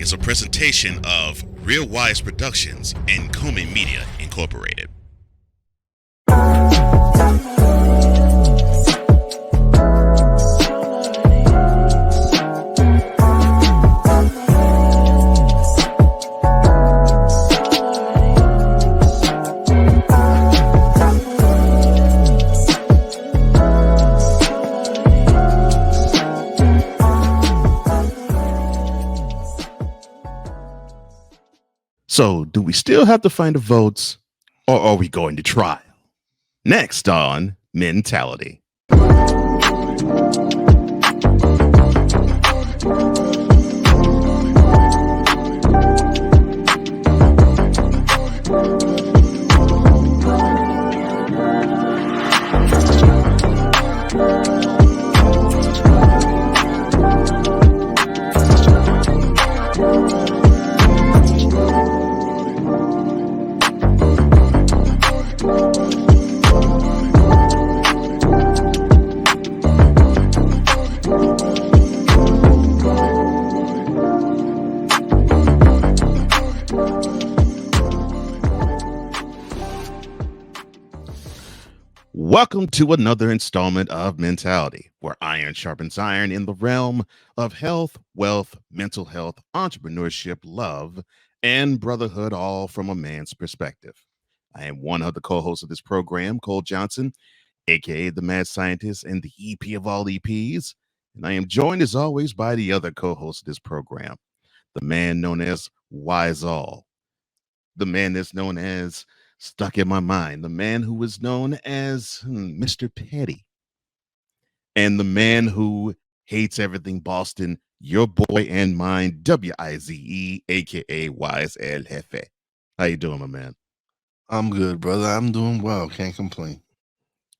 is a presentation of Real Wise Productions and Komen Media Incorporated. So, do we still have to find the votes, or are we going to trial? Next on Mentality. Welcome to another installment of Mentality, where iron sharpens iron in the realm of health, wealth, mental health, entrepreneurship, love, and brotherhood, all from a man's perspective. I am one of the co-hosts of this program, Cole Johnson, aka the mad scientist and the EP of all EPs, and I am joined as always by the other co-host of this program, the man known as Wize All, the man that's known as Stuck in My Mind, the man who was known as Mr. Petty, and the man who hates everything Boston, your boy and mine, Wize, aka Wise El Jefe. How you doing, my man? I'm good, brother. I'm doing well. Can't complain.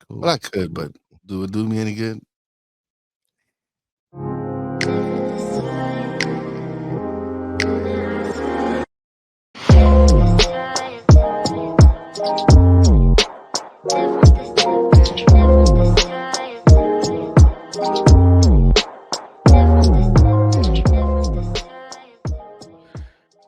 Cool. Well, I could, but do it do me any good?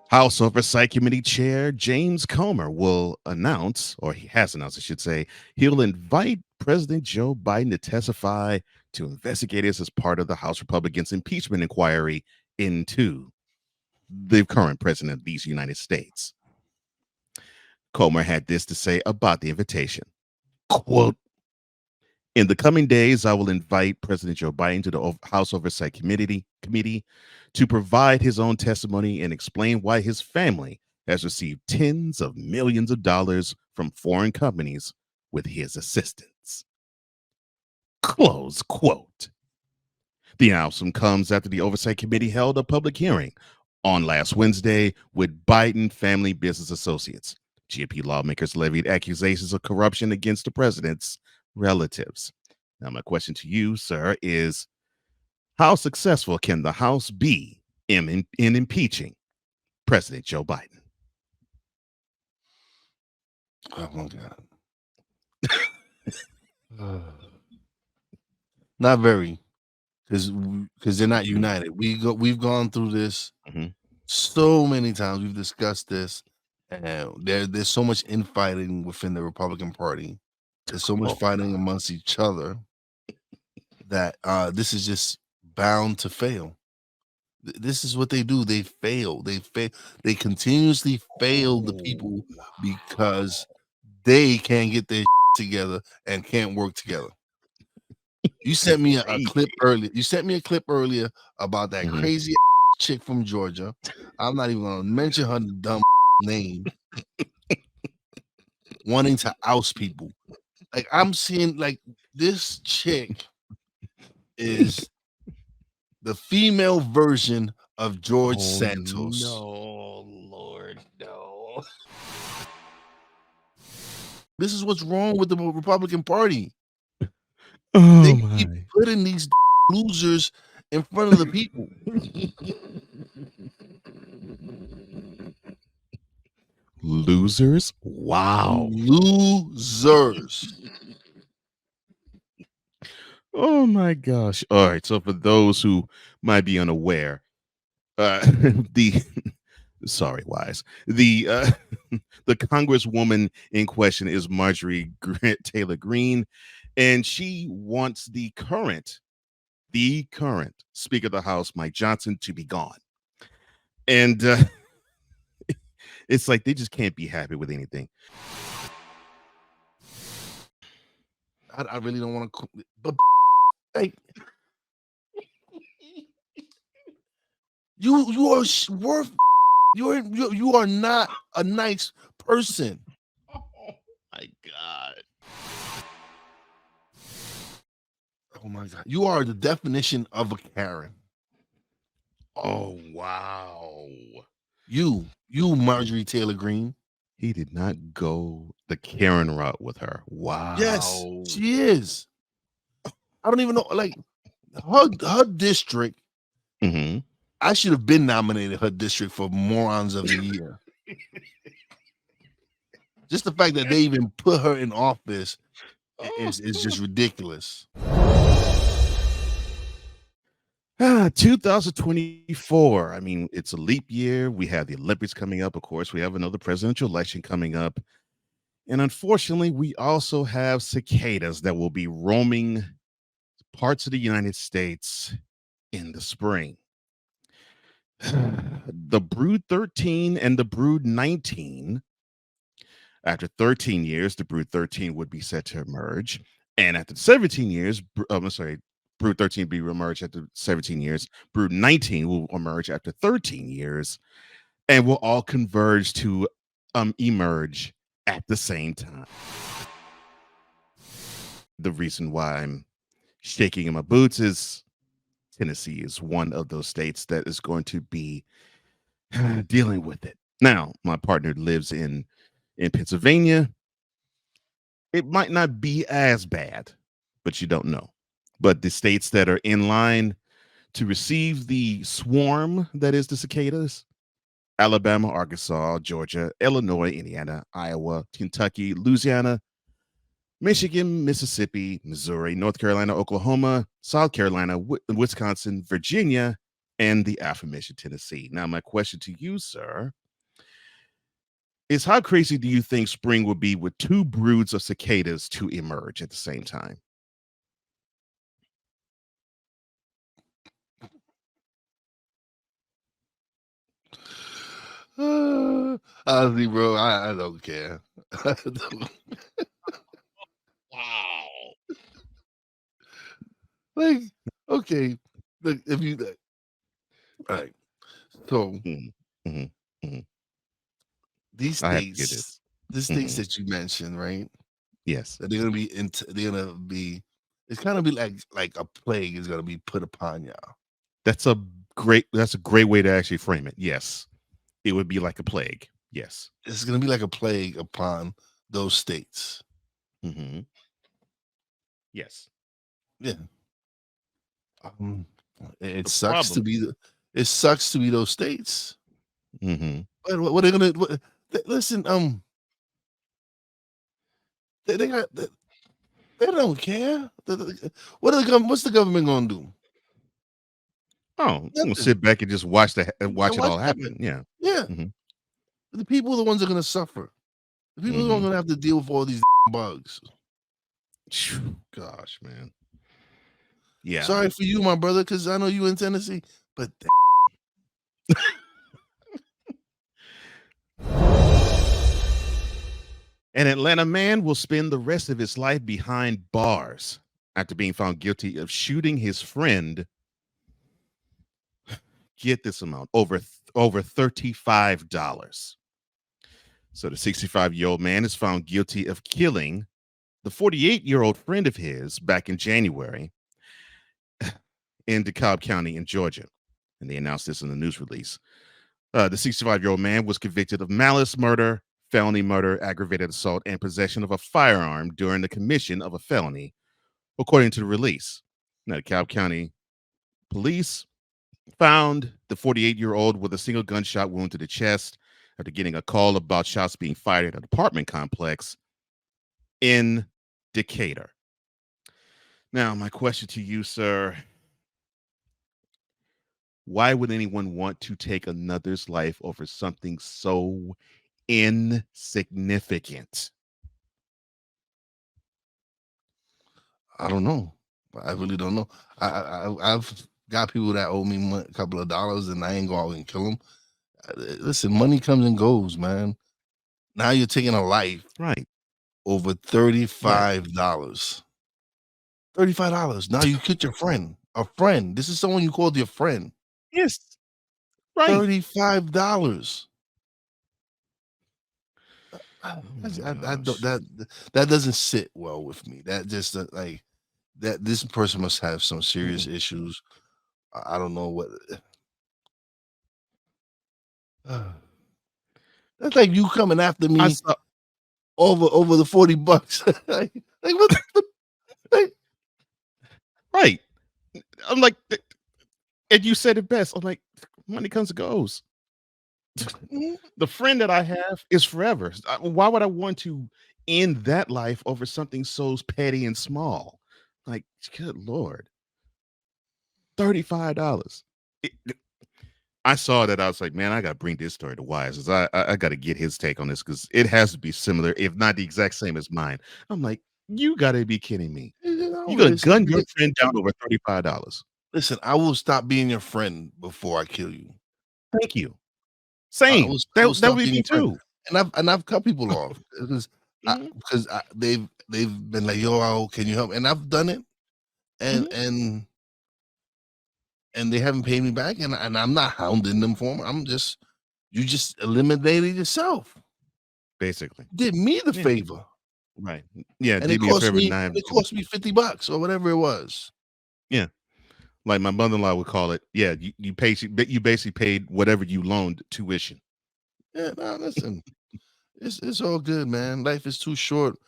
House Oversight Committee Chair James Comer will announce, or he has announced, I should say, he'll invite President Joe Biden to testify to investigators as part of the House Republicans' impeachment inquiry into the current president of these United States. Comer had this to say about the invitation. Quote, in the coming days, I will invite President Joe Biden to the House Oversight Committee to provide his own testimony and explain why his family has received tens of millions of dollars from foreign companies with his assistance. Close quote. The announcement comes after the Oversight Committee held a public hearing on last Wednesday with Biden family business associates. GOP lawmakers levied accusations of corruption against the president's relatives. Now, my question to you, sir, is how successful can the House be in impeaching President Joe Biden? Oh my God. Not very, because they're not united. We've gone through this so many times. We've discussed this, and there's so much infighting within the Republican Party. There's so much fighting amongst each other that this is just bound to fail. This is what they do. They fail. They continuously fail the people because they can't get their together and can't work together. You sent me a clip earlier. You sent me a clip earlier about that crazy chick from Georgia. I'm not even gonna mention her dumb name. Wanting to oust people. Like, I'm seeing, like, this chick is the female version of George Santos. No, Lord, no. This is what's wrong with the Republican Party. Oh, They my. keep putting these losers in front of the people. Losers? Wow. Losers. Oh my gosh. All right. So for those who might be unaware, The sorry, Wise. The Congresswoman in question is Marjorie Taylor-Greene, and she wants the current Speaker of the House, Mike Johnson, to be gone. And it's like they just can't be happy with anything. I really don't want to, but like you are worth. You are not a nice person. Oh my God. Oh my God. You are the definition of a Karen. Oh wow. You Marjorie Taylor-Greene. He did not go the Karen route with her. Wow. Yes, she is. I don't even know. Like her district. Mm-hmm. I should have been nominated her district for Morons of the Year. Just the fact that they even put her in office is just ridiculous. 2024. I mean, it's a leap year. We have the Olympics coming up. Of course, we have another presidential election coming up. And unfortunately, we also have cicadas that will be roaming parts of the United States in the spring. The Brood 13 and the Brood 19. After 13 years, the Brood 13 would be set to emerge. And after 17 years, Brood 13 be emerge after 17 years. Brood 19 will emerge after 13 years, and will all converge to emerge at the same time. The reason why I'm shaking in my boots is Tennessee is one of those states that is going to be dealing with it. Now, my partner lives in Pennsylvania. It might not be as bad, but you don't know. But the states that are in line to receive the swarm that is the cicadas: Alabama, Arkansas, Georgia, Illinois, Indiana, Iowa, Kentucky, Louisiana, Michigan, Mississippi, Missouri, North Carolina, Oklahoma, South Carolina, Wisconsin, Virginia, and the aforementioned Tennessee. Now, my question to you, sir, is how crazy do you think spring would be with two broods of cicadas to emerge at the same time? Honestly, bro, I don't care. Wow. Like, okay, look, if you all right, so Mm-hmm. Mm-hmm. these I have to get states, this. the states that you mentioned, right? Yes. That they're gonna be they're gonna be. It's gonna be like a plague is gonna be put upon y'all. That's a great way to actually frame it. Yes. It would be like a plague. Yes. It's gonna be like a plague upon those states. Mm-hmm. Yes. Yeah. Um, it The sucks to problem. be it sucks to be those states. Mm-hmm. What are they gonna listen? They got they don't care. What's the government gonna do? Oh, I'm gonna Nothing. sit back and just watch watch it What all happen. happened? Yeah. Yeah, Mm-hmm. the people are the ones that are gonna suffer. The people are Mm-hmm. gonna have to deal with all these bugs. Gosh, man. Yeah. Sorry for you, my brother, because I know you in Tennessee, but An Atlanta man will spend the rest of his life behind bars after being found guilty of shooting his friend. Get this amount, over $35. So the 65-year-old man is found guilty of killing the 48-year-old friend of his back in January in DeKalb County in Georgia. And they announced this in the news release. The 65-year-old man was convicted of malice murder, felony murder, aggravated assault, and possession of a firearm during the commission of a felony, according to the release. Now, the DeKalb County police found the 48-year-old with a single gunshot wound to the chest after getting a call about shots being fired at an apartment complex in Decatur. Now, my question to you, sir, Why would anyone want to take another's life over something so insignificant? I don't know. I really don't know. I've got people that owe me a couple of dollars, and I ain't go out and kill them. Listen, money comes and goes, man. Now you're taking a life Right. over $35. $35. Now you killed your friend. A friend. This is someone you called your friend. Yes. Right. $35. That doesn't sit well with me. That just like that. This person must have some serious issues. I don't know what. That's like you coming after me over the $40. like what? Right. I'm like, and you said it best. I'm like, money comes and goes. The friend that I have is forever. Why would I want to end that life over something so petty and small? Like, good Lord. $35. I saw that. I was like, man, I got to bring this story to Wize. I got to get his take on this because it has to be similar, if not the exact same as mine. I'm like, you got to be kidding me. You're going to gun your friend down over $35. Listen, I will stop being your friend before I kill you. Thank you. Same. That would be me too. And I've cut people off because they've been like, yo, can you help? And I've done it, and they haven't paid me back, and I'm not hounding them for them. You just eliminated yourself. Basically, did me the favor, right? Yeah, and it cost me $50 or whatever it was. Yeah. Like my mother-in-law would call it, yeah, you basically paid whatever you loaned tuition. Yeah, no, listen, it's all good, man. Life is too short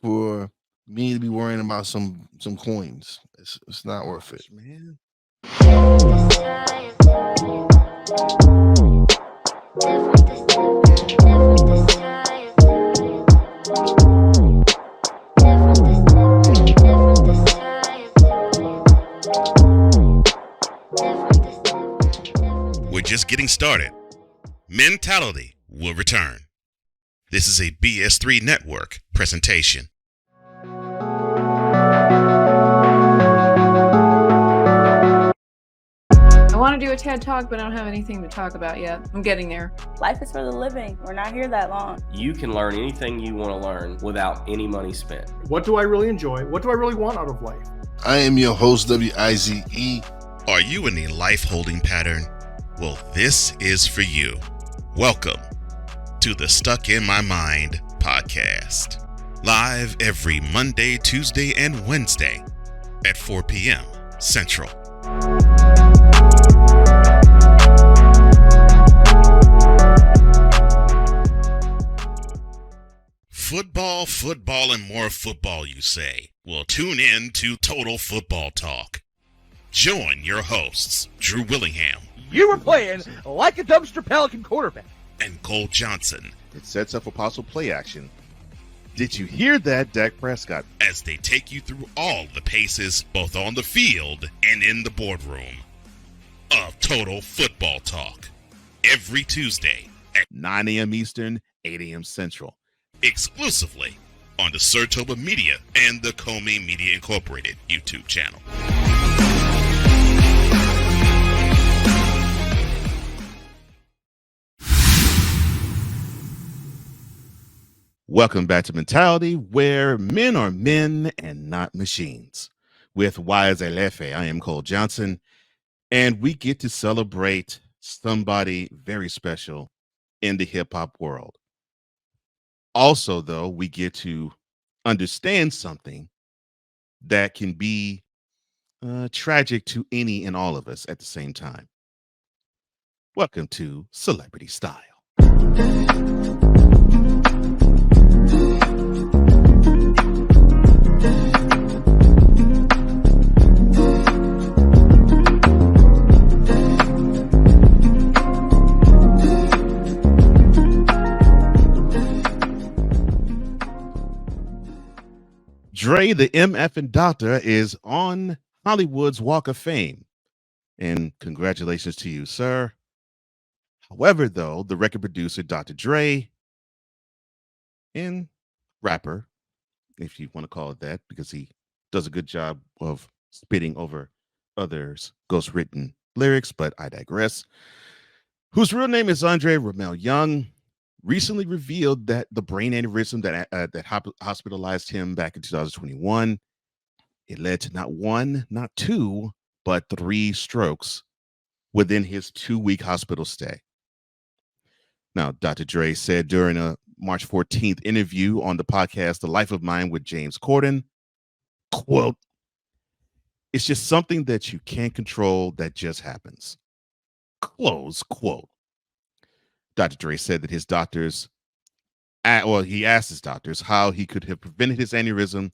for me to be worrying about some coins. It's not worth it, man. We're just getting started. Mentality will return. This is a BS3 Network presentation. I want to do a TED Talk, but I don't have anything to talk about yet. I'm getting there. Life is for the living. We're not here that long. You can learn anything you want to learn without any money spent. What do I really enjoy? What do I really want out of life? I am your host, Wize. Are you in a life holding pattern? Well, this is for you. Welcome to the Stuck in My Mind podcast. Live every Monday, Tuesday, and Wednesday at 4 p.m. Central. Football, and more football, you say? Well, tune in to Total Football Talk. Join your hosts, Drew Willingham. You were playing like a dumpster Pelican quarterback. And Cole Johnson. It sets up a possible play action. Did you hear that, Dak Prescott? As they take you through all the paces, both on the field and in the boardroom, of Total Football Talk. Every Tuesday at 9 a.m. Eastern, 8 a.m. Central. Exclusively on the Sertoba Media and the Comey Media Incorporated YouTube channel. Welcome back to Mentality, where men are men and not machines. With Wize and Cole, I am Cole Johnson, and we get to celebrate somebody very special in the hip-hop world. Also, though, we get to understand something that can be tragic to any and all of us at the same time. Welcome to Celebrity Style. Dre, the MF and Doctor, is on Hollywood's Walk of Fame. And congratulations to you, sir. However, though, the record producer, Dr. Dre, and rapper, if you want to call it that, because he does a good job of spitting over others' ghost-written lyrics, but I digress, whose real name is Andre Ramel Young, recently revealed that the brain aneurysm that hospitalized him back in 2021, it led to not one, not two, but 3 strokes within his 2-week hospital stay. Now, Dr. Dre said during a March 14th interview on the podcast The Life of Mine with James Corden, quote, "It's just something that you can't control that just happens." Close quote. Dr. Dre said that his doctors, he asked his doctors how he could have prevented his aneurysm,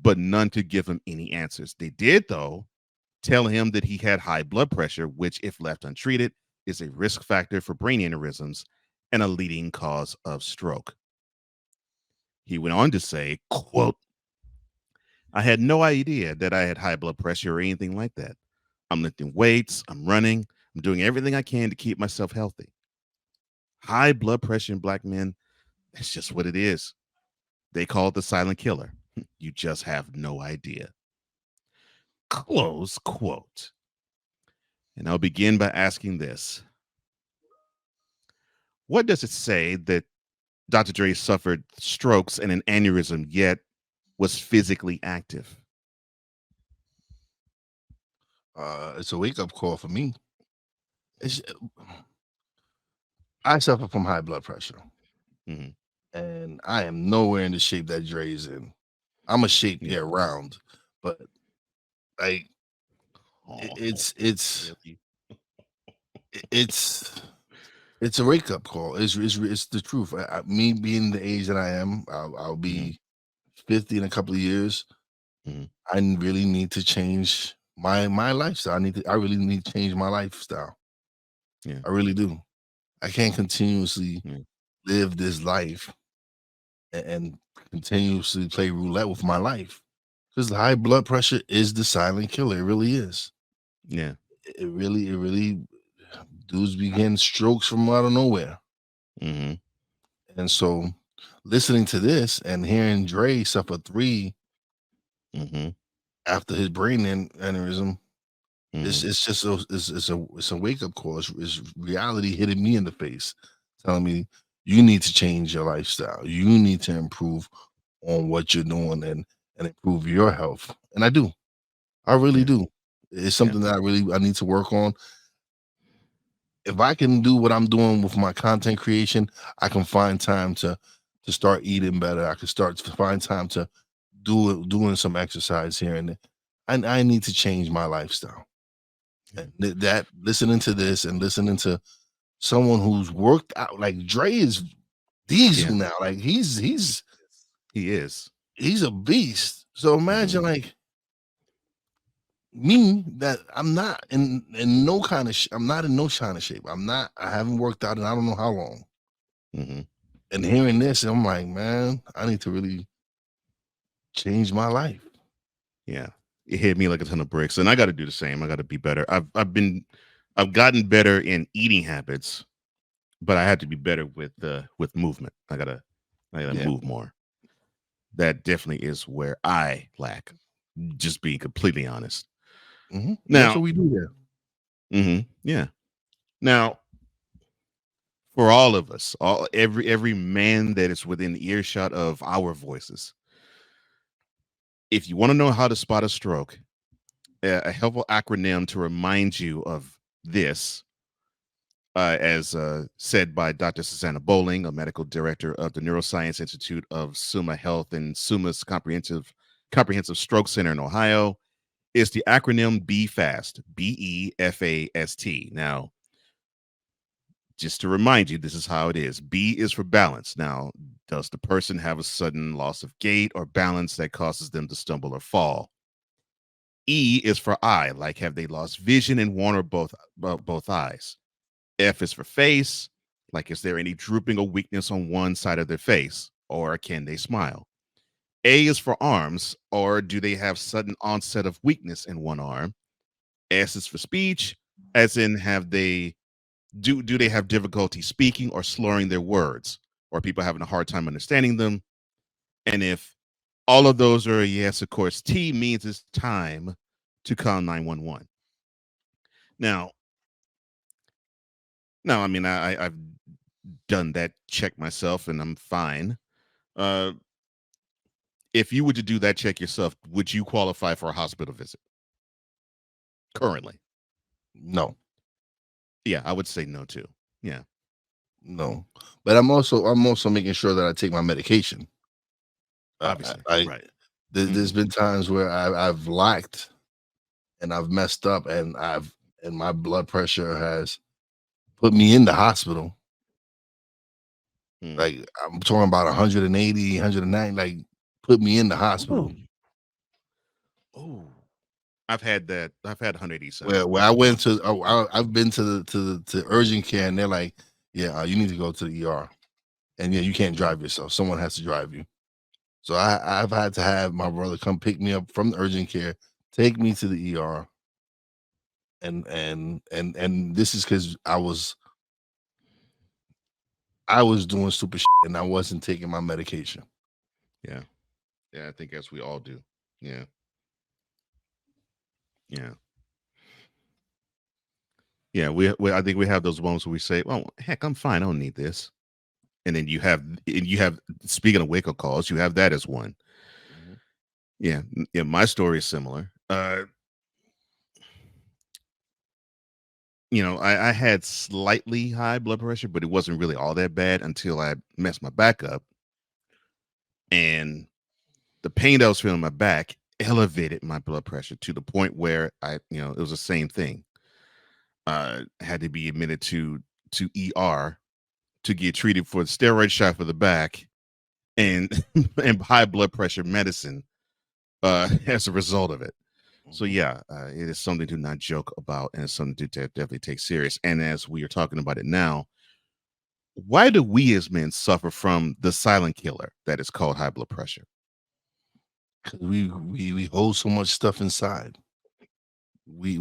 but none could give him any answers. They did, though, tell him that he had high blood pressure, which, if left untreated, is a risk factor for brain aneurysms and a leading cause of stroke. He went on to say, quote, "I had no idea that I had high blood pressure or anything like that. I'm lifting weights, I'm running, I'm doing everything I can to keep myself healthy. High blood pressure in Black men, that's just what it is. They call it the silent killer. You just have no idea." Close quote. And I'll begin by asking this. What does it say that Dr. Dre suffered strokes and an aneurysm, yet was physically active? It's a wake-up call for me. I suffer from high blood pressure. Mhm. And I am nowhere in the shape that Dre's in. I'm a shape year round, but like it's a wake up call. It's the truth. Me being the age that I am, I'll be 50 in a couple of years. I really need to change my lifestyle. I really need to change my lifestyle. Yeah. I really do. I can't continuously live this life and continuously play roulette with my life, because high blood pressure is the silent killer. It really is. Yeah. It really dudes begin strokes from out of nowhere. Mm-hmm. And so listening to this and hearing Dre suffer 3 after his brain aneurysm, it's just it's a wake up call. It's reality hitting me in the face, telling me you need to change your lifestyle. You need to improve on what you're doing and improve your health. And I do. I really do. It's something that I need to work on. If I can do what I'm doing with my content creation, I can find time to start eating better. I can start to find time to doing some exercise here and there. I need to change my lifestyle. And that listening to this and listening to someone who's worked out, like Dre is diesel now. Like he is he's a beast. So imagine like me, that I'm not in no kind of I'm not in no kind of shape. I haven't worked out in I don't know how long. And hearing this, I'm like, man, I need to really change my life. Yeah, it hit me like a ton of bricks, and I got to do the same. I got to be better. I've gotten better in eating habits, but I had to be better with movement. I gotta move more. That definitely is where I lack. Just being completely honest. Now, that's what we do here. Yeah. Now, for all of us, every man that is within earshot of our voices, if you want to know how to spot a stroke, a helpful acronym to remind you of this, as said by Dr. Susanna Bowling, a medical director of the Neuroscience Institute of Summa Health and Summa's Comprehensive Stroke Center in Ohio, is the acronym BEFAST, BEFAST. Now, just to remind you, this is how it is. B is for balance. Now, does the person have a sudden loss of gait or balance that causes them to stumble or fall? E is for eye, like have they lost vision in one or both eyes? F is for face, like is there any drooping or weakness on one side of their face, or can they smile? A is for arms, or do they have sudden onset of weakness in one arm? S is for speech, as in do they have difficulty speaking or slurring their words, or people having a hard time understanding them? And if all of those are a yes, of course, T means it's time to call 911. Now, I mean, I've done that check myself and I'm fine. Uh, if you were to do that check yourself, would you qualify for a hospital visit currently? No, Yeah, I would say no too. Yeah. no. But I'm also making sure that I take my medication. Obviously, right. There's been times where I've lacked and I've messed up and my blood pressure has put me in the hospital. Mm. Like I'm talking about 180, 190, like put me in the hospital. Oh, I've had that. I've had 187. Where I went to, I've been to urgent care and they're like, yeah, you need to go to the ER, and yeah, you can't drive yourself. Someone has to drive you. So I've had to have my brother come pick me up from the urgent care, take me to the ER, and this is because I was doing stupid shit and I wasn't taking my medication. Yeah, yeah, I think as we all do. Yeah, yeah, yeah. I think we have those moments where we say, "Well, heck, I'm fine. I don't need this." And then you have speaking of wake-up calls, you have that as one. Yeah, yeah. My story is similar. I had slightly high blood pressure, but it wasn't really all that bad until I messed my back up, and the pain that I was feeling in my back elevated my blood pressure to the point where it was the same thing. Had to be admitted to ER to get treated for the steroid shot for the back and and high blood pressure medicine as a result of it. So yeah, it is something to not joke about, and it's something to definitely take serious. And as we are talking about it now, why do we as men suffer from the silent killer that is called high blood pressure? Because we hold so much stuff inside. We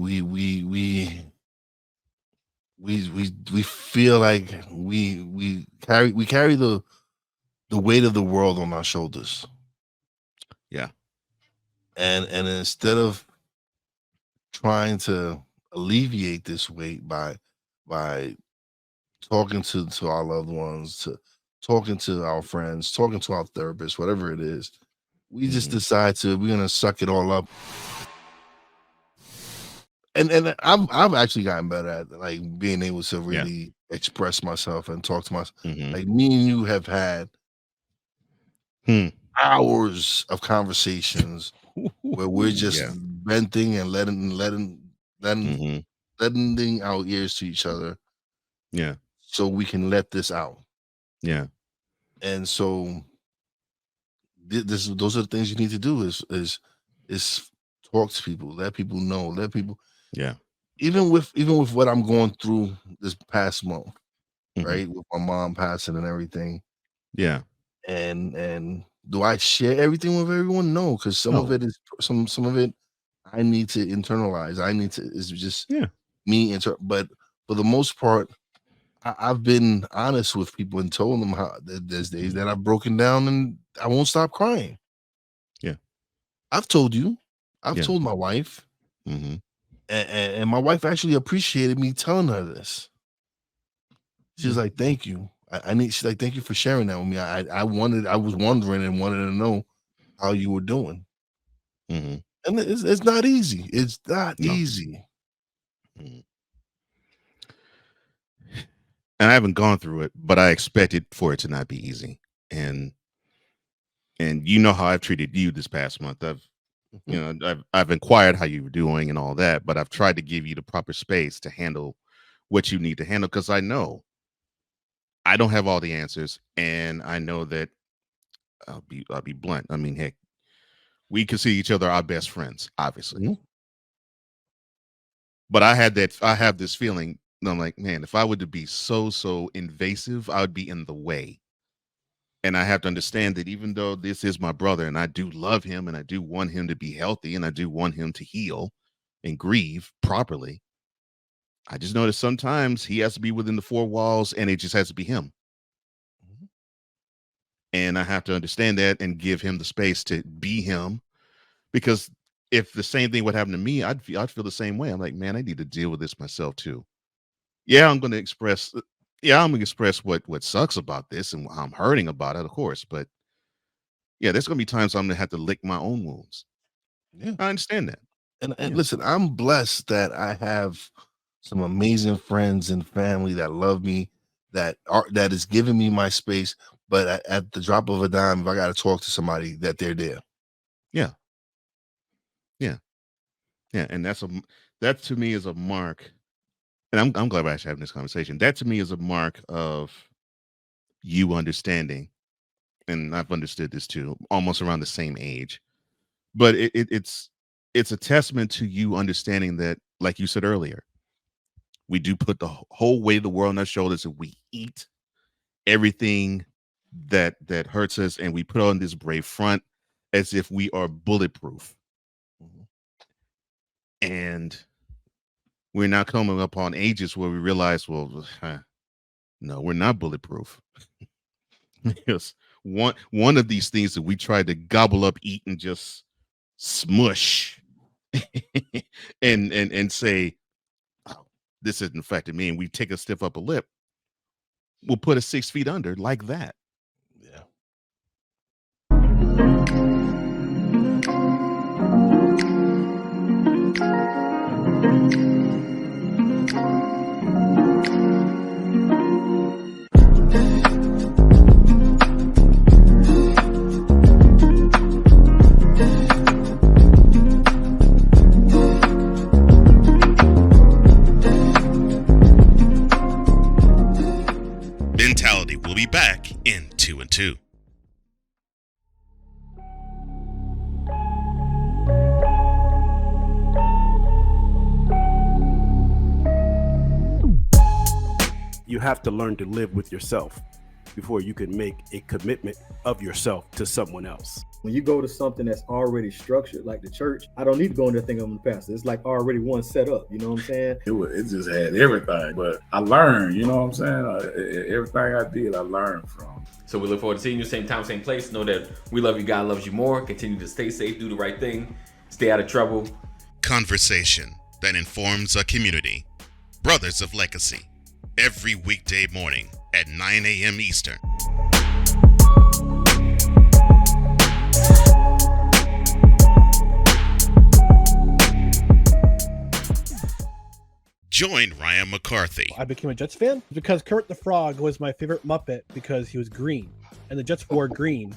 feel like we carry the weight of the world on our shoulders. Yeah. And instead of trying to alleviate this weight by talking to our loved ones, talking to our friends, talking to our therapist, whatever it is, we just decide we're gonna suck it all up. And I've actually gotten better at like being able to really express myself and talk to myself. Like me and you have had hours of conversations where we're just venting and letting our ears to each other. Yeah. So we can let this out. Yeah. And so those are the things you need to do is talk to people, let people know, let people. Yeah. Even with what I'm going through this past month, right? With my mom passing and everything. Yeah. And do I share everything with everyone? No, because some of it is some of it I need to internalize. It's just me. But for the most part, I've been honest with people and told them how there's days that I've broken down and I won't stop crying. Yeah. I've told you. I've told my wife. And my wife actually appreciated me telling her this. She's like, thank you. She's like, thank you for sharing that with me. I was wondering and wanted to know how you were doing. And it's not easy. It's not easy. And I haven't gone through it, but I expected for it to not be easy. And you know how I've treated you this past month. I've inquired how you were doing and all that, but I've tried to give you the proper space to handle what you need to handle, because I know I don't have all the answers, and I know that I'll be blunt. I mean, heck, we consider each other our best friends, obviously. But I have this feeling, I'm like, man, if I were to be so invasive, I would be in the way. And I have to understand that even though this is my brother and I do love him and I do want him to be healthy and I do want him to heal, and grieve properly. I just noticed sometimes he has to be within the four walls and it just has to be him. And I have to understand that and give him the space to be him, because if the same thing would happen to me, I'd feel the same way. I'm like, man, I need to deal with this myself too. Yeah, I'm going to express what sucks about this and how I'm hurting about it, of course, but yeah, there's going to be times I'm going to have to lick my own wounds. Yeah. I understand that. And listen, I'm blessed that I have some amazing friends and family that love me, that is giving me my space. But at the drop of a dime, if I got to talk to somebody, that they're there. Yeah. And that to me is a mark. And I'm glad we're actually having this conversation. That to me is a mark of you understanding. And I've understood this too, almost around the same age. But it's a testament to you understanding that, like you said earlier, we do put the whole weight of the world on our shoulders, and we eat everything that hurts us, and we put on this brave front as if we are bulletproof. And we're now coming upon ages where we realize, well, no, we're not bulletproof. Because one of these things that we tried to gobble up, eat, and just smush and say, oh, this isn't affecting me, and we take a stiff upper lip, we'll put us 6 feet under like that. Yeah. Mentality will be back in 2 and 2. You have to learn to live with yourself before you can make a commitment of yourself to someone else. When you go to something that's already structured, like the church, I don't need to go in there thinking I'm the pastor. It's like already one set up, you know what I'm saying? It just had everything, but I learned, you know what I'm saying? Everything I did, I learned from. So we look forward to seeing you same time, same place. Know that we love you, God loves you more. Continue to stay safe, do the right thing, stay out of trouble. Conversation that informs a community. Brothers of Legacy. Every weekday morning at 9 a.m. Eastern. Join Ryan McCarthy. I became a Jets fan because Kermit the Frog was my favorite Muppet because he was green, and the Jets wore green.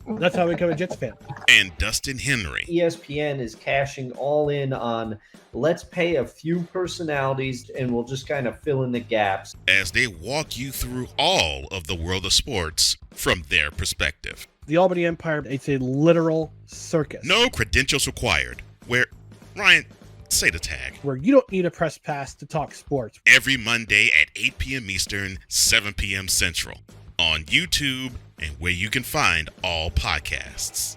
That's how I became a Jets fan. And Dustin Henry. ESPN is cashing all in on let's pay a few personalities and we'll just kind of fill in the gaps. As they walk you through all of the world of sports from their perspective. The Albany Empire, it's a literal circus. No credentials required. Where, Ryan, say the tag. Where you don't need a press pass to talk sports. Every Monday at 8 p.m. Eastern, 7 p.m. Central. On YouTube and where you can find all podcasts.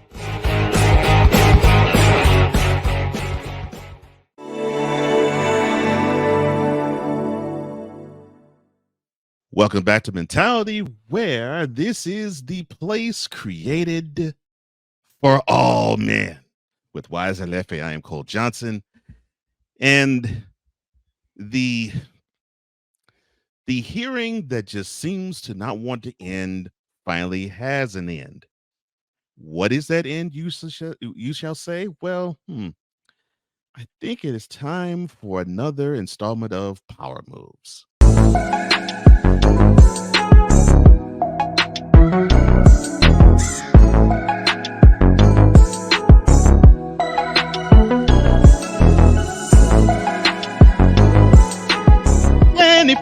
Welcome back to Mentality, where this is the place created for all men. With Wize and Cole, I am Cole Johnson. And the hearing that just seems to not want to end finally has an end. What is that end, you shall say? Well, I think it is time for another installment of Power Moves.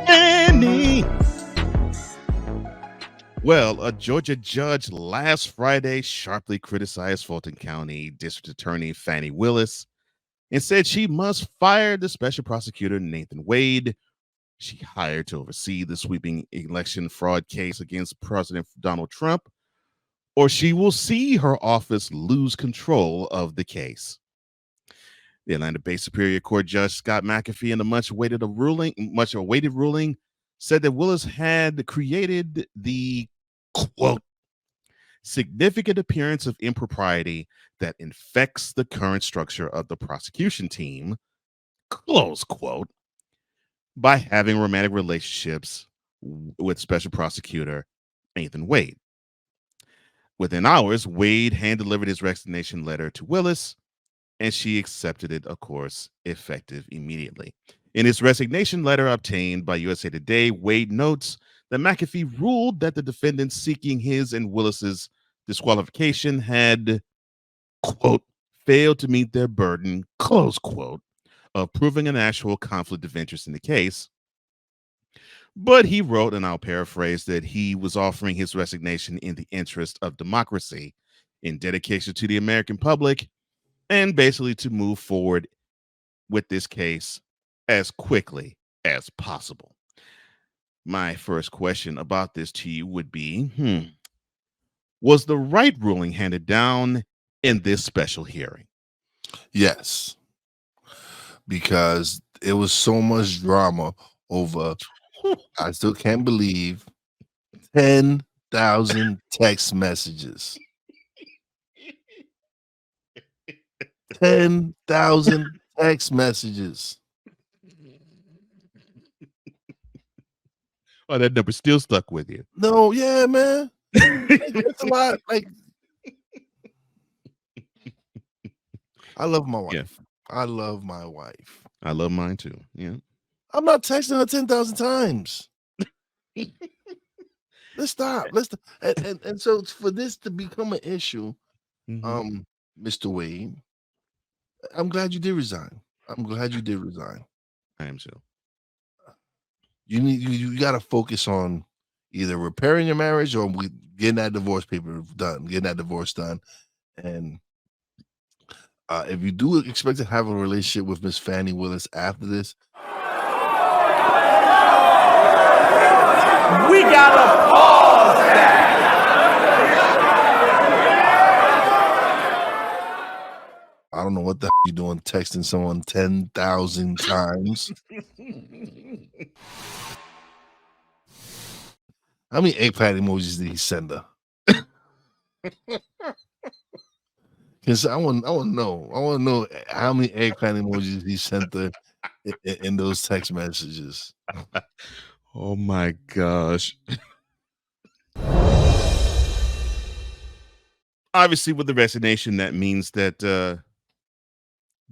Fanny. Well, a Georgia judge last Friday sharply criticized Fulton County District Attorney Fani Willis and said she must fire the special prosecutor Nathan Wade, she hired to oversee the sweeping election fraud case against President Donald Trump, or she will see her office lose control of the case. The Atlanta-based Superior Court Judge Scott McAfee, in a much-awaited ruling, said that Willis had created the, quote, significant appearance of impropriety that infects the current structure of the prosecution team, close quote, by having romantic relationships with Special Prosecutor Nathan Wade. Within hours, Wade hand-delivered his resignation letter to Willis, and she accepted it, of course, effective immediately. In his resignation letter obtained by USA Today, Wade notes that McAfee ruled that the defendants seeking his and Willis's disqualification had, quote, failed to meet their burden, close quote, of proving an actual conflict of interest in the case. But he wrote, and I'll paraphrase, that he was offering his resignation in the interest of democracy, in dedication to the American public, and basically to move forward with this case as quickly as possible. My first question about this to you would be, was the right ruling handed down in this special hearing? Yes, because it was so much drama over, I still can't believe, 10,000 text messages. 10,000 text messages. Oh, that number still stuck with you. No, yeah, man. It's a lot. Like, I love my wife. Yeah. I love my wife. I love mine too. Yeah. I'm not texting her 10,000 times. Let's stop. And so for this to become an issue, Mr. Wade, I'm glad you did resign. I am too. You got to focus on either repairing your marriage or getting that divorce done. And if you do expect to have a relationship with Miss Fani Willis after this, We gotta pause that. I don't know what the you doing texting someone 10,000 times. How many eggplant emojis did he send her? Because I want to know. I want to know how many eggplant emojis he sent her in those text messages. Oh my gosh. Obviously, with the resignation, that means that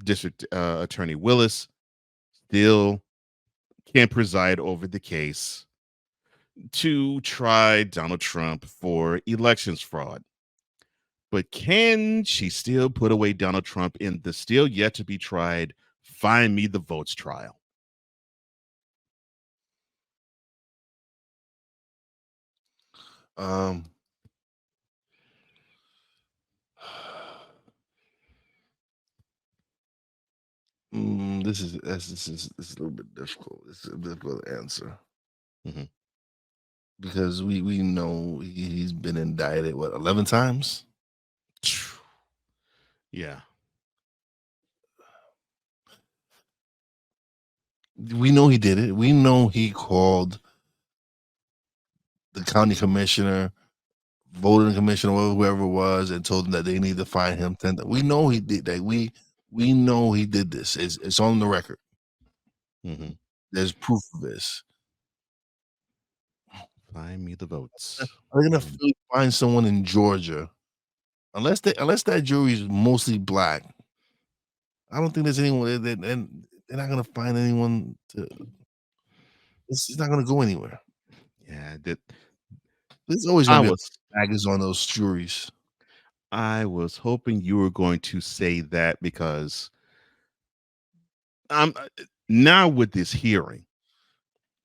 District Attorney Willis still can preside over the case to try Donald Trump for elections fraud. But can she still put away Donald Trump in the still yet to be tried Find Me the Votes trial? This is a little bit difficult. It's a difficult answer because we know he's been indicted 11 times. Yeah, we know he did it. We know he called the county commissioner, voting commissioner, whoever it was, and told them that they need to fine him 10. We know he did that. We know he did this. It's on the record. There's proof of this. Find me the votes. Are they gonna find someone in Georgia? Unless that jury is mostly black, I don't think there's anyone. And they're not gonna find anyone to. It's not gonna go anywhere. Yeah, there's always gonna be baggage on those juries. I was hoping you were going to say that because I'm now with this hearing.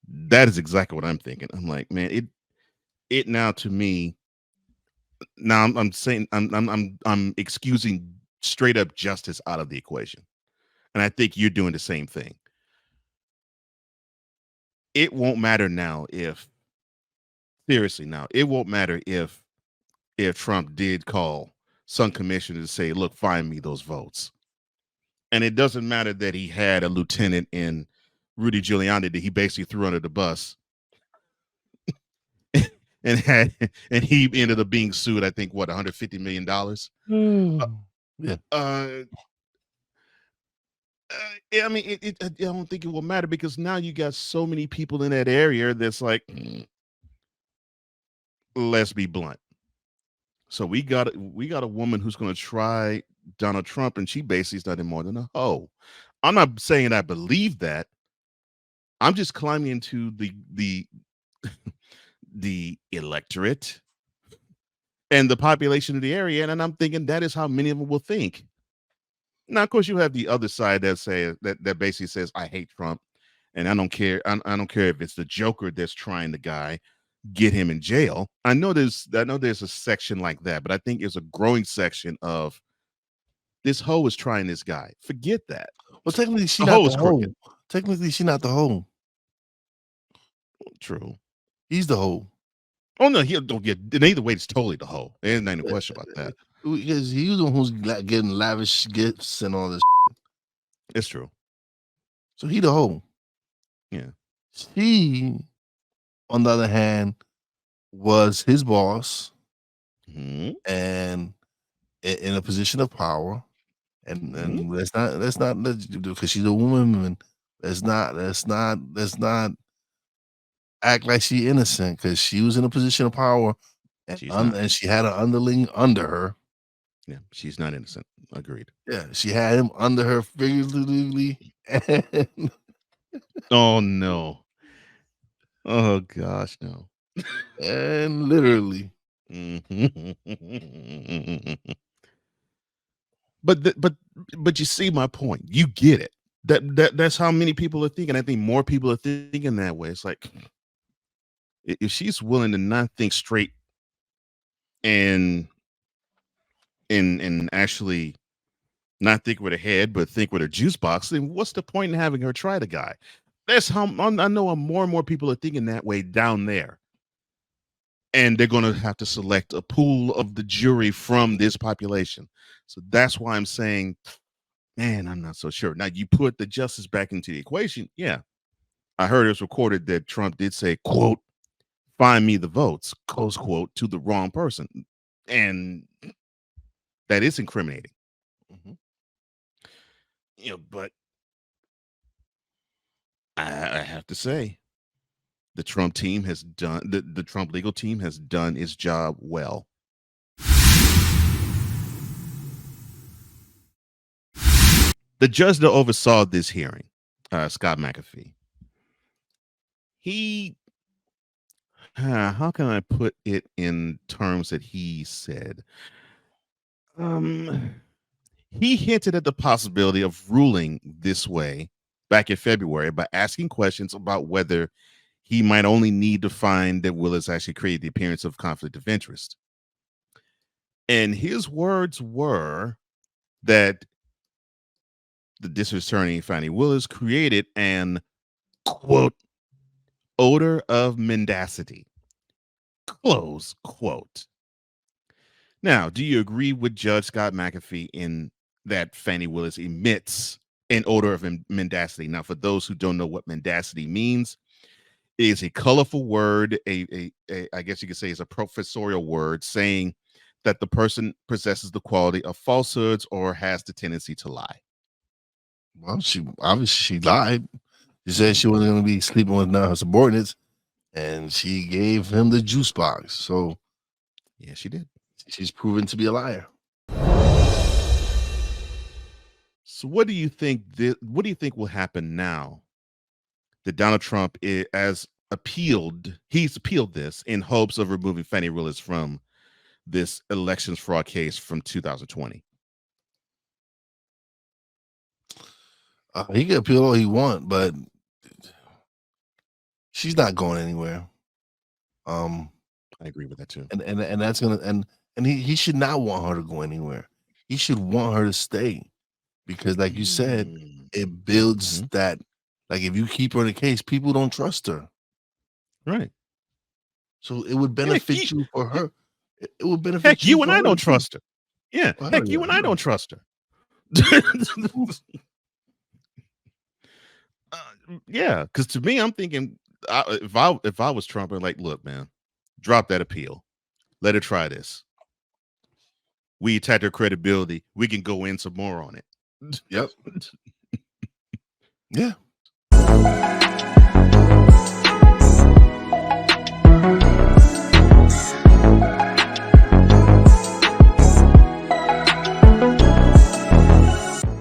That is exactly what I'm thinking. I'm like, man, it now to me. Now I'm saying I'm excusing straight up justice out of the equation, and I think you're doing the same thing. It won't matter now if Trump did call some commissioner to say, look, find me those votes. And it doesn't matter that he had a lieutenant in Rudy Giuliani that he basically threw under the bus. and he ended up being sued, I think, what, $150 million? Yeah. I mean, I don't think it will matter because now you got so many people in that area that's like, let's be blunt. So we got a woman who's going to try Donald Trump, and she basically is nothing more than a hoe. I'm not saying I believe that. I'm just climbing into the the electorate and the population of the area, and I'm thinking that is how many of them will think. Now, of course, you have the other side that basically says, I hate Trump, and I don't care. I don't care if it's the Joker that's trying the guy, get him in jail. I know there's a section like that, but I think there's a growing section of this hoe is trying this guy. Forget that. Well, technically, she's not the hoe. Technically, she's not the hoe. True. He's the hoe. Oh no, he don't get. In either way, it's totally the hoe. There's not any question about that. Because he's the one who's getting lavish gifts and all this. It's true. So he the hoe. Yeah. She, on the other hand, was his boss, and in a position of power, and let's not because she's a woman. And let's not act like she's innocent because she was in a position of power, and she had an underling under her. Yeah, she's not innocent. Agreed. Yeah, she had him under her figuratively. And oh no. Oh gosh, no. And literally. But you see my point. You get it. That's how many people are thinking. I think more people are thinking that way. It's like if she's willing to not think straight and actually not think with her head, but think with her juice box, then what's the point in having her try the guy? That's how I know more and more people are thinking that way down there. And they're going to have to select a pool of the jury from this population. So that's why I'm saying, man, I'm not so sure. Now, you put the justice back into the equation. Yeah. I heard it was recorded that Trump did say, quote, find me the votes, close quote, to the wrong person. And that is incriminating. But I have to say, the Trump team has done, the Trump legal team has done its job well. The judge that oversaw this hearing, Scott McAfee, he, how can I put it in terms that he said? He hinted at the possibility of ruling this way back in February by asking questions about whether he might only need to find that Willis actually created the appearance of conflict of interest. And his words were that the district attorney, Fani Willis, created an, quote, odor of mendacity, close quote. Now, do you agree with Judge Scott McAfee in that Fani Willis emits an odor of mendacity? Now, for those who don't know what mendacity means, it is a colorful word, I guess you could say it's a professorial word saying that the person possesses the quality of falsehoods or has the tendency to lie. Well, she lied. She said she wasn't going to be sleeping with none of her subordinates, and she gave him the juice box. So, yeah, she did. She's proven to be a liar. So, what do you think? What do you think will happen now that Donald Trump he's appealed this in hopes of removing Fani Willis from this elections fraud case from 2020? He can appeal all he wants, but she's not going anywhere. I agree with that too. And that's gonna and he should not want her to go anywhere. He should want her to stay because, like you said, it builds that. Like if you keep her in the case, people don't trust her. Right. So it would benefit you for her. It would benefit heck, you and I her don't too. trust her. Yeah. Heck, you and I don't trust her. Yeah, because to me, I'm thinking if I was Trump, I'd like, look, man, drop that appeal. Let her try this. We attacked her credibility. We can go in some more on it. Yep. Yeah.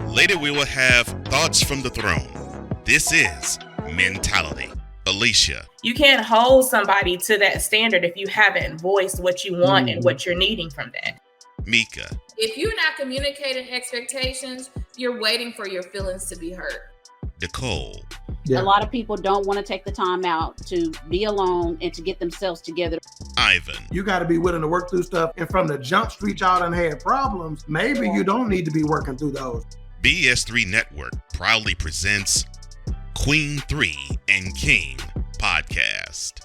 Later, we will have Thoughts from the Throne. This is Mentality. Alicia. You can't hold somebody to that standard if you haven't voiced what you want and what you're needing from that. Mika. If you're not communicating expectations, you're waiting for your feelings to be hurt. Nicole. A lot of people don't want to take the time out to be alone and to get themselves together. Ivan. You got to be willing to work through stuff. And from the jump street, y'all done had problems. Maybe you don't need to be working through those. BS3 Network proudly presents Queen 3 and King podcast.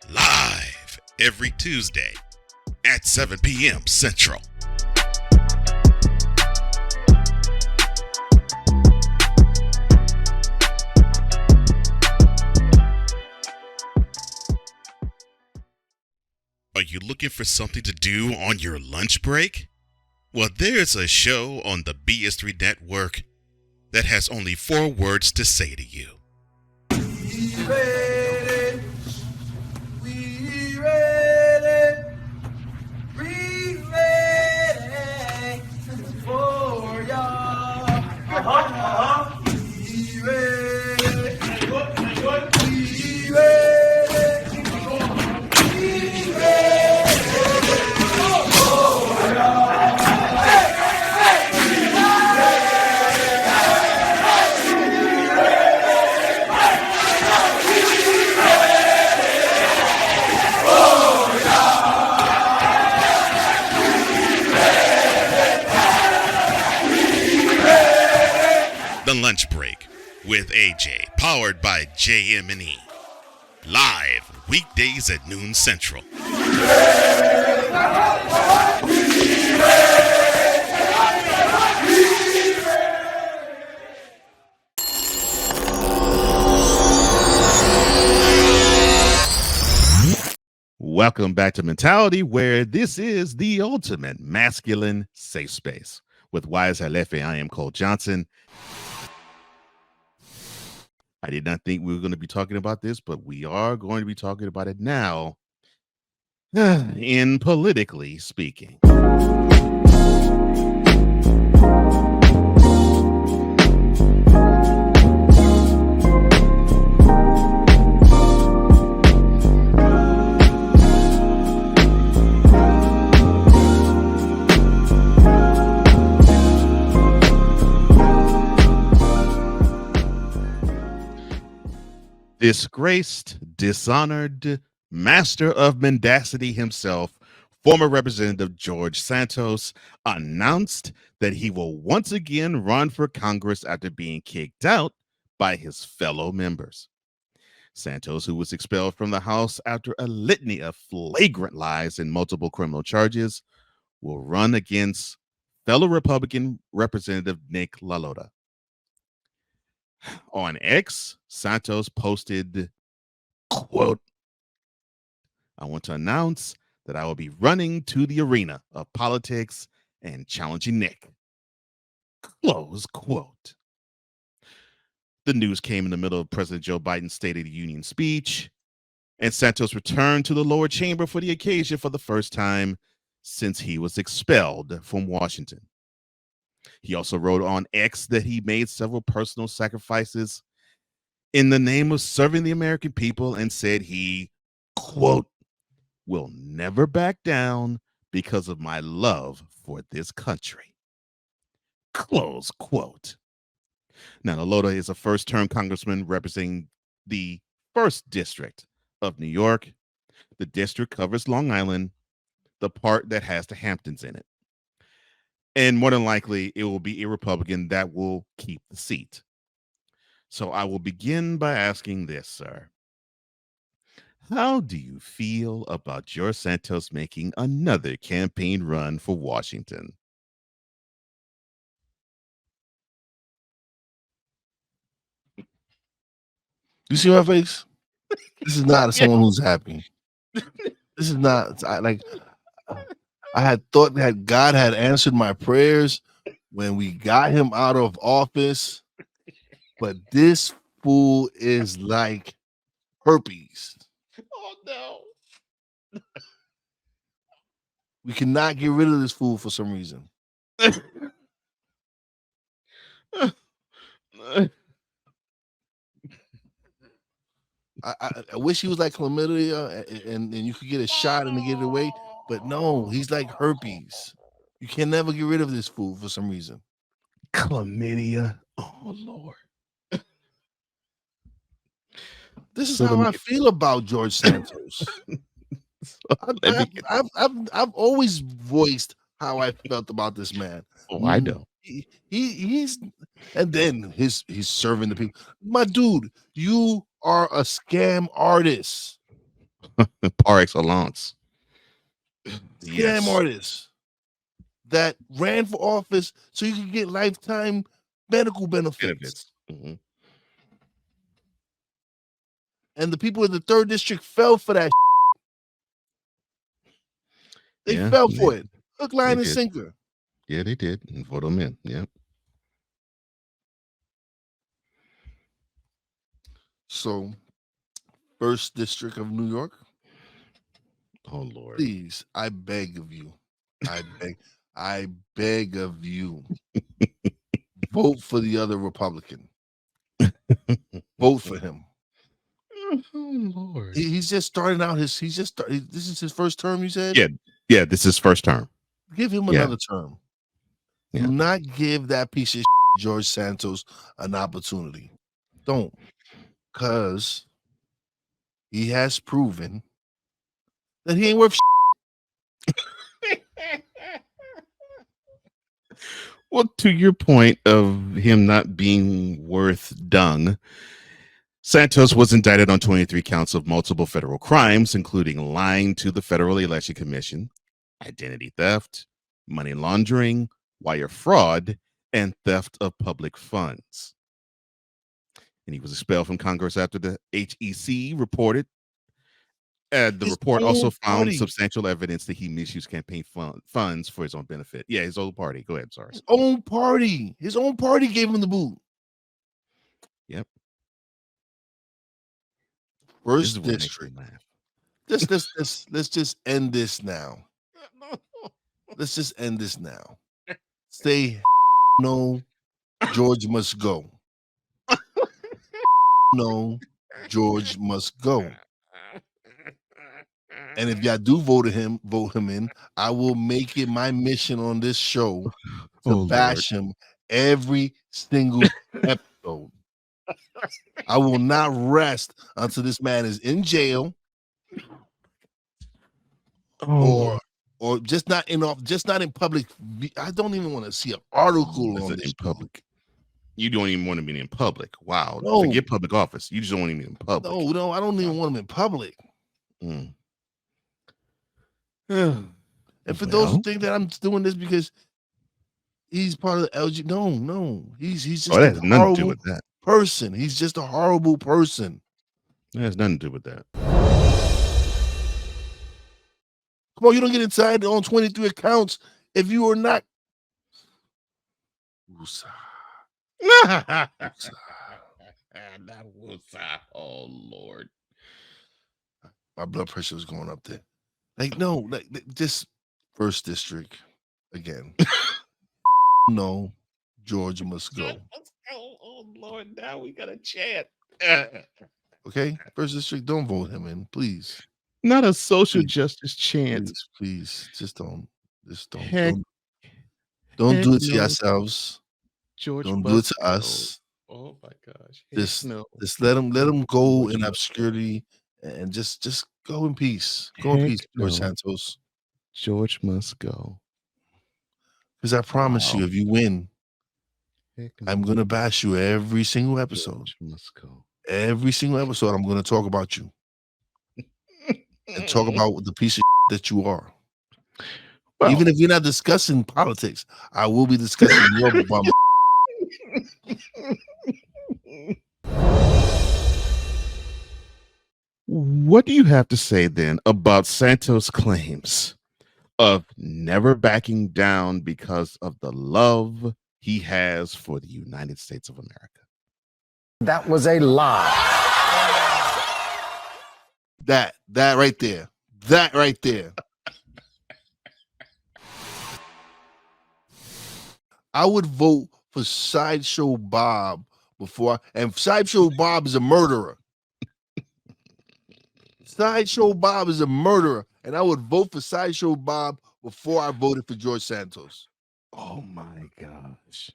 Live every Tuesday at 7 p.m. Central. Are you looking for something to do on your lunch break? Well, there's a show on the BS3 Network that has only 4 words to say to you. We ready. We ready. We ready for y'all. We ready. We ready. The Lunch Break with AJ, powered by JM&E. Live weekdays at noon Central. Welcome back to Mentality, where this is the ultimate masculine safe space. With Wize and Cole, I am Cole Johnson. I did not think we were going to be talking about this, but we are going to be talking about it now in Politically Speaking. Disgraced, dishonored, master of mendacity himself, former Representative George Santos announced that he will once again run for Congress after being kicked out by his fellow members. Santos, who was expelled from the House after a litany of flagrant lies and multiple criminal charges, will run against fellow Republican Representative Nick LaLota. On X, Santos posted, quote, "I want to announce that I will be running to the arena of politics and challenging Nick." Close quote. The news came in the middle of President Joe Biden's State of the Union speech, and Santos returned to the lower chamber for the occasion for the first time since he was expelled from Washington. He also wrote on X that he made several personal sacrifices in the name of serving the American people and said he, quote, "will never back down because of my love for this country." Close quote. Now, LaLota is a first-term congressman representing the 1st District of New York. The district covers Long Island, the part that has the Hamptons in it. And more than likely, it will be a Republican that will keep the seat. So I will begin by asking this, sir. How do you feel about George Santos making another campaign run for Washington? You see my face? This is not someone who's happy. This is not I had thought that God had answered my prayers when we got him out of office, but this fool is like herpes. Oh no. We cannot get rid of this fool for some reason. I wish he was like chlamydia and you could get a shot and get it away, but no, he's like herpes. You can never get rid of this fool for some reason. Chlamydia. Oh Lord. This is So how let me I get- feel about George Santos. I've always voiced how I felt about this man. Oh, I know. He's and then he's serving the people. My dude, you are a scam artist. Par excellence. Scam artist that ran for office so you could get lifetime medical benefits. Mhm. And the people in the 3rd district fell for that. They Yeah, fell for it. Hook, line, they and did. sinker. Yeah, they did. And vote them in. Yeah. So, 1st District of New York. Oh Lord. Please, I beg of you. I beg of you. Vote for the other Republican. Vote for him. Oh Lord. He's just starting out this is his first term, you said? Yeah. Yeah, this is first term. Give him Yeah. another term. Yeah. Do not give that piece of George Santos an opportunity. Don't. Because he has proven that he ain't worth Well, to your point of him not being worth dung, Santos was indicted on 23 counts of multiple federal crimes, including lying to the Federal Election Commission, identity theft, money laundering, wire fraud, and theft of public funds. And he was expelled from Congress after the HEC reported. The His report also own found party. substantial evidence that he misused campaign funds for his own benefit. Yeah, his own party. Go ahead. Sorry. His own party. His own party gave him the boot. Yep. First This is what makes district. me laugh. Let's just end this now. Let's just end this now. Say no, George must go. No, George must go. And if y'all do vote him in, I will make it my mission on this show to bash him every single episode. I will not rest until this man is in jail, or just not in public. I don't even want to see an article on this in public. You don't even want to be in public. Wow. No. Forget public office. You just don't want to be in public. No, I don't even want him in public. Mm. And for those who think that I'm doing this because he's part of the LG, no, he's just that has a nothing to do horrible with that. person. He's just a horrible person. It has nothing to do with that. Come on, you don't get inside on 23 accounts if you are not. Oh Lord. My blood pressure was going up there. Just first district again. No, George must go. Oh Lord, now we got a chant. Okay, first district, don't vote him in, please. Not a social justice chant. Please, just don't Heck, don't do heck it to no. yourselves. George Don't do it must to us. go. Oh my gosh. Heck Just no. let him go George in must obscurity and just go in peace. Go in Heck peace, George no. Santos. George must go. Because I promise you, if you win, Heck I'm no. gonna bash you every single episode. George must go. Every single episode, I'm gonna talk about you and talk about the piece of that you are. Well, Even if you're not discussing politics, I will be discussing your bum. What do you have to say then about Santos' claims of never backing down because of the love he has for the United States of America? That was a lie. That right there. That right there. I would vote for Sideshow Bob and Sideshow Bob is a murderer. Sideshow Bob is a murderer, and I would vote for Sideshow Bob before I voted for George Santos. Oh my gosh.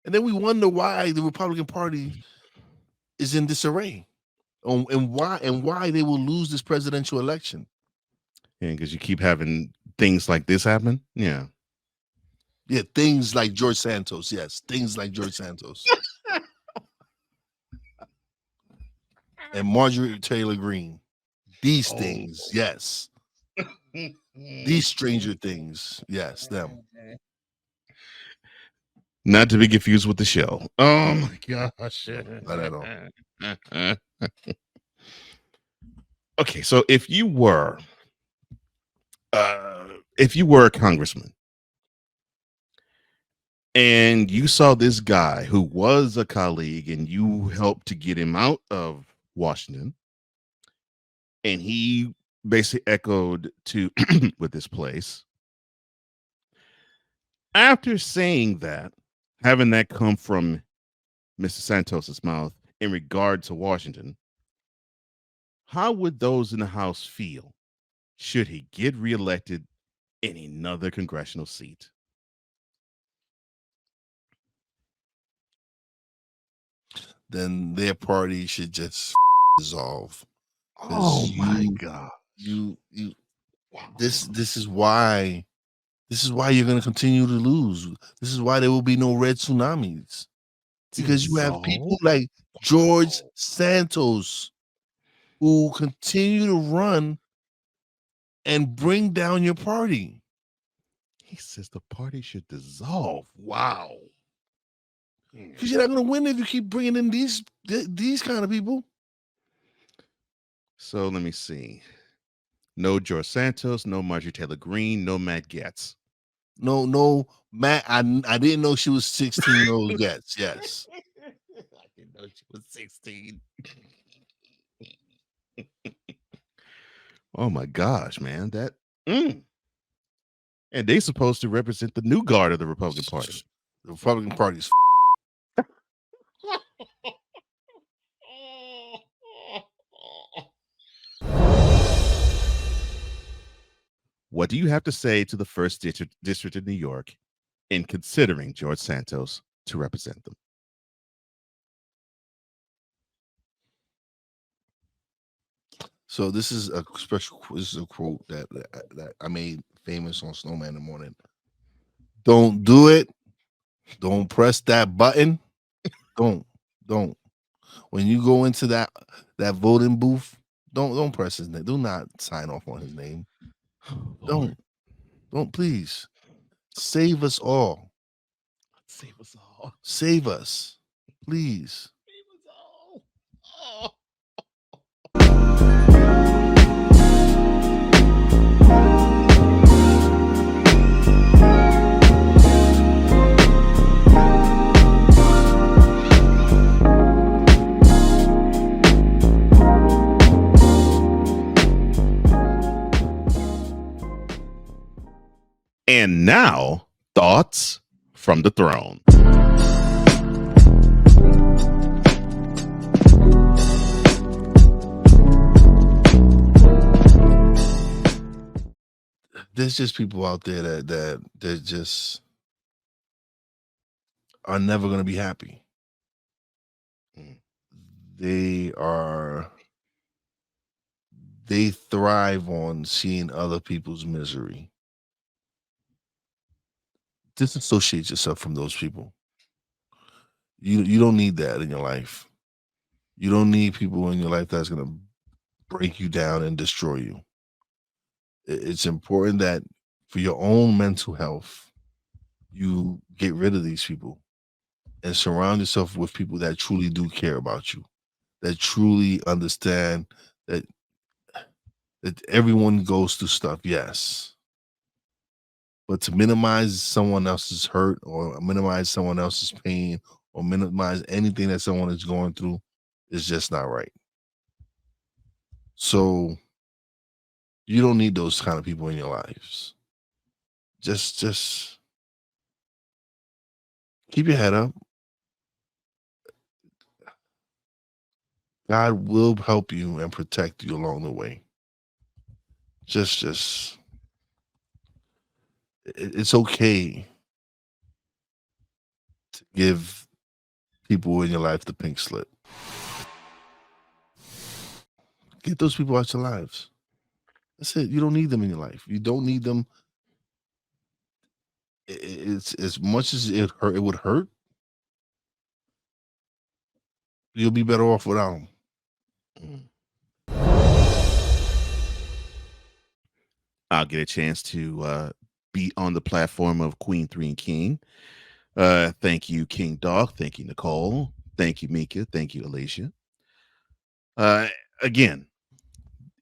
And then we wonder why the Republican Party is in disarray, and why they will lose this presidential election. Yeah, because you keep having things like this happen. Yeah. Yeah, things like George Santos. Yes, things like George Santos. And Majorie Taylor-Greene. These things, yes. These stranger things, yes, them. Not to be confused with the show. Oh my gosh. Not at all. Okay, so if you were a congressman and you saw this guy who was a colleague and you helped to get him out of Washington, and he basically echoed to with this place, after saying that, having that come from Mr. Santos's mouth in regard to Washington, how would those in the House feel should he get reelected in another congressional seat? Then their party should just dissolve. Oh my God! This is why you're going to continue to lose. This is why there will be no red tsunamis, because you have people like George Santos who continue to run and bring down your party. He says the party should dissolve. Wow. Because you're not going to win if you keep bringing in these kind of people. So let me see. No George Santos, no Majorie Taylor-Greene, no Matt Gaetz. No, Matt. I didn't know she was 16-year-old Gaetz. Yes. I didn't know she was 16. Oh my gosh, man. That and they supposed to represent the new guard of the Republican Party. The Republican Party's What do you have to say to the first district of New York in considering George Santos to represent them? So this is a quote that I made famous on Snowman in the Morning. Don't do it. Don't press that button. Don't. When you go into that voting booth, don't press his name. Do not sign off on his name. Don't please. Save us all. Save us all. Save us. Please. Save us all. Oh. And now, thoughts from the throne. There's just people out there that just are never going to be happy. They thrive on seeing other people's misery. Disassociate yourself from those people. You don't need that in your life. You don't need people in your life that's going to break you down and destroy you. It's important that for your own mental health, you get rid of these people and surround yourself with people that truly do care about you. that truly understand that everyone goes through stuff, yes. But to minimize someone else's hurt or minimize someone else's pain or minimize anything that someone is going through is just not right. So you don't need those kind of people in your lives. Just keep your head up. God will help you and protect you along the way. It's okay to give people in your life the pink slip. Get those people out your lives. That's it. You don't need them in your life. You don't need them. It's as much as it would hurt. You'll be better off without them. I'll get a chance to be on the platform of Queen 3 and King. Thank you, King Dog. Thank you, Nicole. Thank you, Mika. Thank you, Alicia. Again,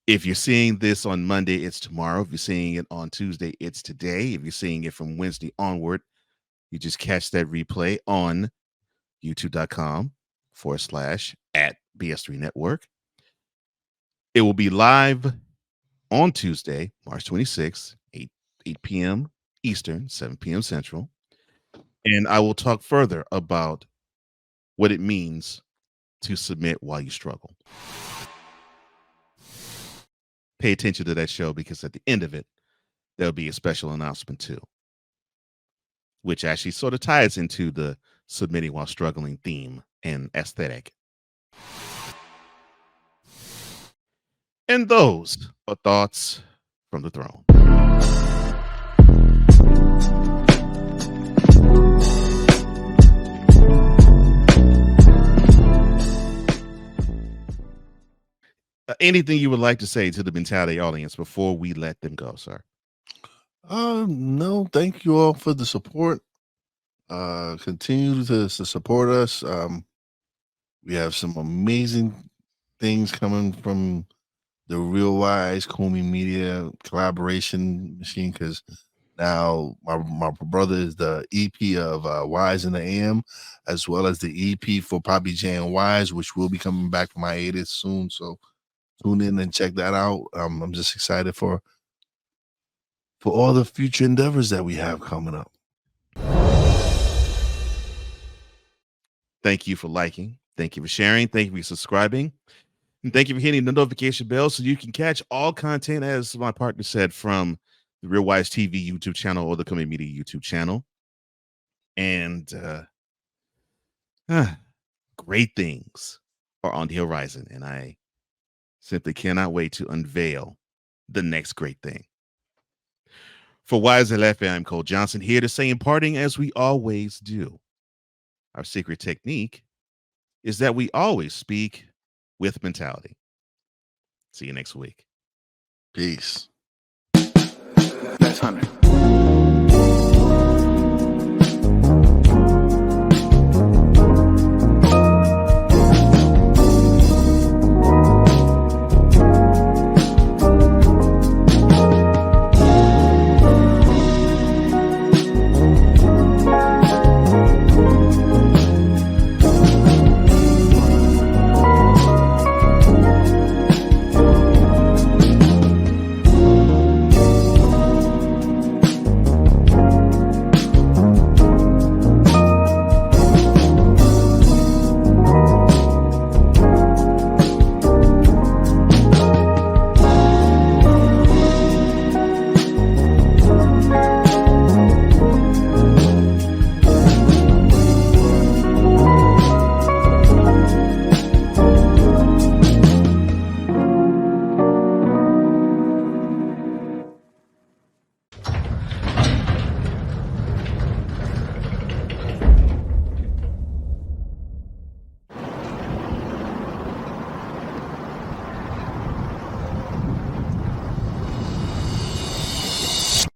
if you're seeing this on Monday, it's tomorrow. If you're seeing it on Tuesday, it's today. If you're seeing it from Wednesday onward, you just catch that replay on youtube.com/@BS3 Network. It will be live on Tuesday, March 26th, 8 p.m. Eastern, 7 p.m. Central. And I will talk further about what it means to submit while you struggle. Pay attention to that show because at the end of it, there'll be a special announcement too, which actually sort of ties into the submitting while struggling theme and aesthetic. And those are thoughts from the throne. Anything you would like to say to the mentality audience before we let them go, sir? No, thank you all for the support. Continue to support us. We have some amazing things coming from the Real Wize Comey Media collaboration machine, because now my brother is the EP of Wize in the AM, as well as the EP for Poppy J and Wize, which will be coming back from hiatus soon. So tune in and check that out. I'm just excited for all the future endeavors that we have coming up. Thank you for liking. Thank you for sharing. Thank you for subscribing. And thank you for hitting the notification bell so you can catch all content, as my partner said, from the Real Wize TV YouTube channel or the Comey Media YouTube channel. And great things are on the horizon, and I simply cannot wait to unveil the next great thing. For Wize LF, I'm Cole Johnson, here to say in parting, as we always do, our secret technique is that we always speak with mentality. See you next week. Peace. That's 100.